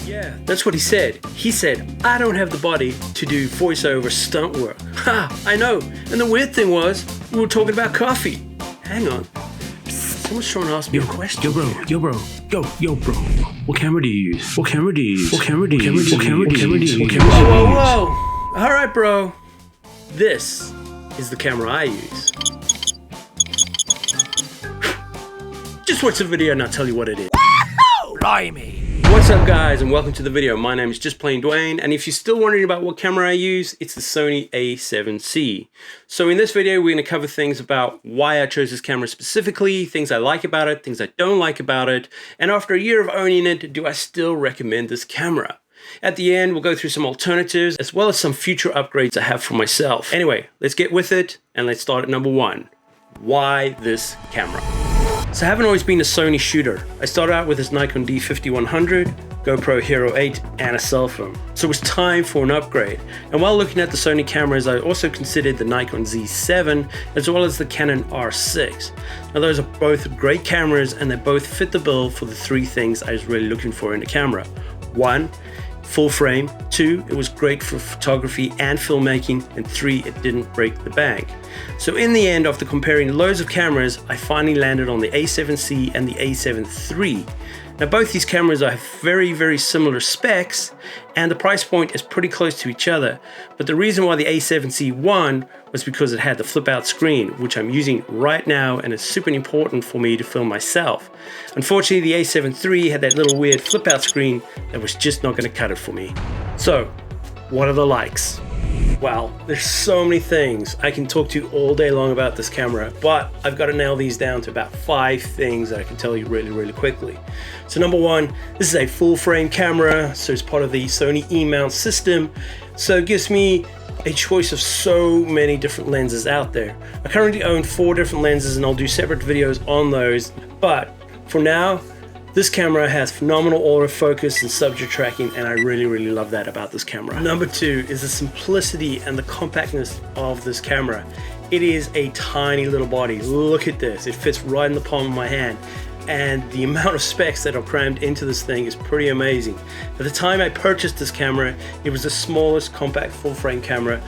Yeah, that's what he said. He said, I don't have the body to do voiceover stunt work. Ha, I know. And the weird thing was, we were talking about coffee. Hang on. Someone's trying to ask me a question. Yo, bro. What camera do you use? What camera do you use? Whoa. All right, bro. This is the camera I use. Just watch the video and I'll tell you what it is. Blimey. What's up, guys, and welcome to the video. My name is Just Plain Dwayne, and if you're still wondering about what camera I use, it's the Sony A7C. So in this video, we're going to cover things about why I chose this camera specifically, things I like about it, things I don't like about it, and after a year of owning it, do I still recommend this camera? At the end, we'll go through some alternatives, as well as some future upgrades I have for myself. Anyway, let's get with it, and let's start at number one. Why this camera? So I haven't always been a Sony shooter. I started out with this Nikon D5100, GoPro Hero 8, and a cell phone. So it was time for an upgrade. And while looking at the Sony cameras, I also considered the Nikon Z7 as well as the Canon R6. Now those are both great cameras and they both fit the bill for the three things I was really looking for in a camera. One, full frame. Two, it was great for photography and filmmaking. And three, it didn't break the bank. So in the end, after comparing loads of cameras, I finally landed on the A7C and the A7 III. Now both these cameras are very, very similar specs and the price point is pretty close to each other. But the reason why the A7C won was because it had the flip out screen, which I'm using right now and it's super important for me to film myself. Unfortunately, the A7 III had that little weird flip out screen that was just not going to cut it for me. So what are the likes? Well, there's so many things I can talk to you all day long about this camera, but I've got to nail these down to about 5 things that I can tell you really quickly. So number one, this is a full frame camera, so it's part of the Sony E-mount system, so it gives me a choice of so many different lenses out there. I currently own 4 different lenses and I'll do separate videos on those, but for now, this camera has phenomenal autofocus and subject tracking, and I really love that about this camera. Number 2 is the simplicity and the compactness of this camera. It is a tiny little body. Look at this. It fits right in the palm of my hand. And the amount of specs that are crammed into this thing is pretty amazing. At the time I purchased this camera, it was the smallest compact full frame camera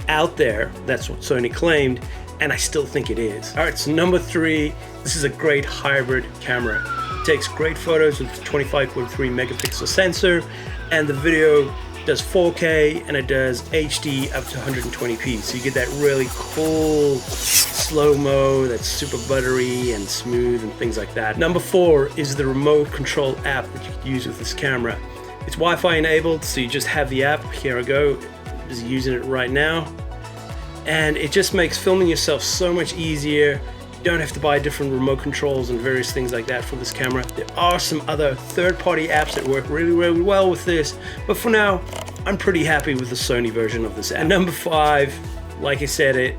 out there. That's what Sony claimed, and I still think it is. All right, so number 3, this is a great hybrid camera. Takes great photos with a 25.3 megapixel sensor, and the video does 4K and it does HD up to 120p. So you get that really cool slow-mo that's super buttery and smooth and things like that. Number 4 is the remote control app that you can use with this camera. It's Wi-Fi enabled, so you just have the app. Here I go, just using it right now. And it just makes filming yourself so much easier. Don't have to buy different remote controls and various things like that for this camera. There are some other third-party apps that work really well with this, but for now, I'm pretty happy with the Sony version of this app. And number 5, like I said,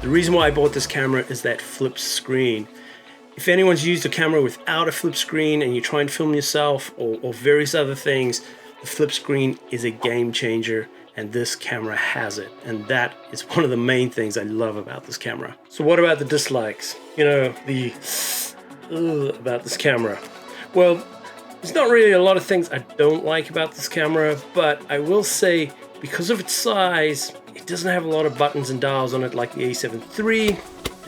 the reason why I bought this camera is that flip screen. If anyone's used a camera without a flip screen and you try and film yourself or various other things, the flip screen is a game changer. And this camera has it, and that is one of the main things I love about this camera. So what about the dislikes? You know, the about this camera. Well, there's not really a lot of things I don't like about this camera, but I will say because of its size, it doesn't have a lot of buttons and dials on it like the A7 III.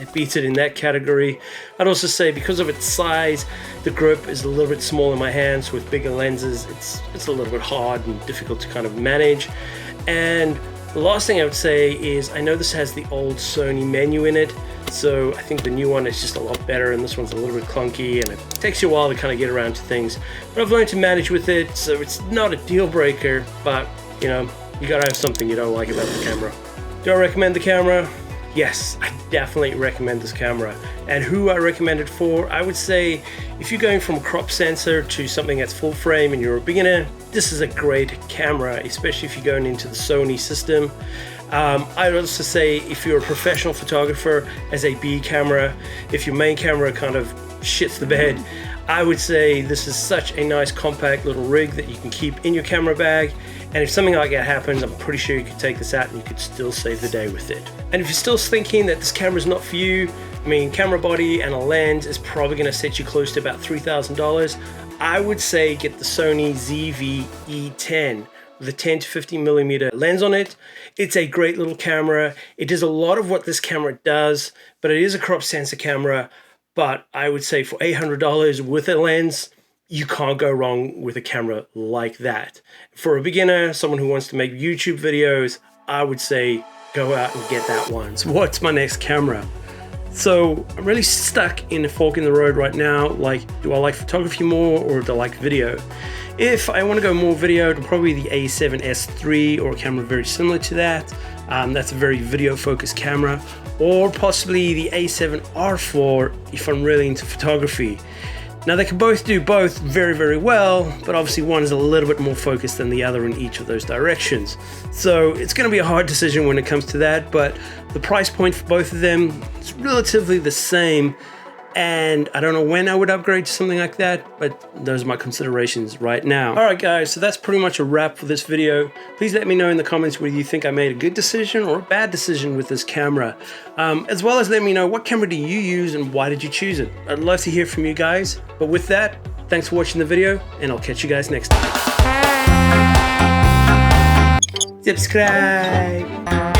It beats it in that category. I'd also say because of its size, the grip is a little bit small in my hands. With bigger lenses, it's a little bit hard and difficult to kind of manage. And the last thing I would say is I know this has the old Sony menu in it, so I think the new one is just a lot better, and this one's a little bit clunky and it takes you a while to kind of get around to things. But I've learned to manage with it, so it's not a deal breaker, but you know, you gotta have something you don't like about the camera. Do I recommend the camera? Yes, I definitely recommend this camera. And who I recommend it for, I would say if you're going from a crop sensor to something that's full frame and you're a beginner, this is a great camera, especially if you're going into the Sony system. I'd also say if you're a professional photographer as a B camera, if your main camera kind of shits the bed, I would say this is such a nice compact little rig that you can keep in your camera bag. And if something like that happens, I'm pretty sure you could take this out and you could still save the day with it. And if you're still thinking that this camera is not for you, I mean, camera body and a lens is probably going to set you close to about $3,000. I would say get the Sony ZV-E10 with a 10 to 15 millimeter lens on it. It's a great little camera. It does a lot of what this camera does, but it is a crop sensor camera. But I would say for $800 with a lens, you can't go wrong with a camera like that. For a beginner, someone who wants to make YouTube videos, I would say go out and get that one. So what's my next camera? So I'm really stuck in a fork in the road right now. Like, do I like photography more or do I like video? If I want to go more video, it'll probably be the A7S III or a camera very similar to that. That's a very video focused camera, or possibly the A7R IV if I'm really into photography. Now they can both do both very, very well, but obviously one is a little bit more focused than the other in each of those directions. So it's going to be a hard decision when it comes to that, but the price point for both of them is relatively the same. And I don't know when I would upgrade to something like that, but those are my considerations right now. All right, guys, so that's pretty much a wrap for this video. Please let me know in the comments whether you think I made a good decision or a bad decision with this camera. As well as let me know what camera do you use and why did you choose it? I'd love to hear from you guys. But with that, thanks for watching the video, and I'll catch you guys next time. Subscribe.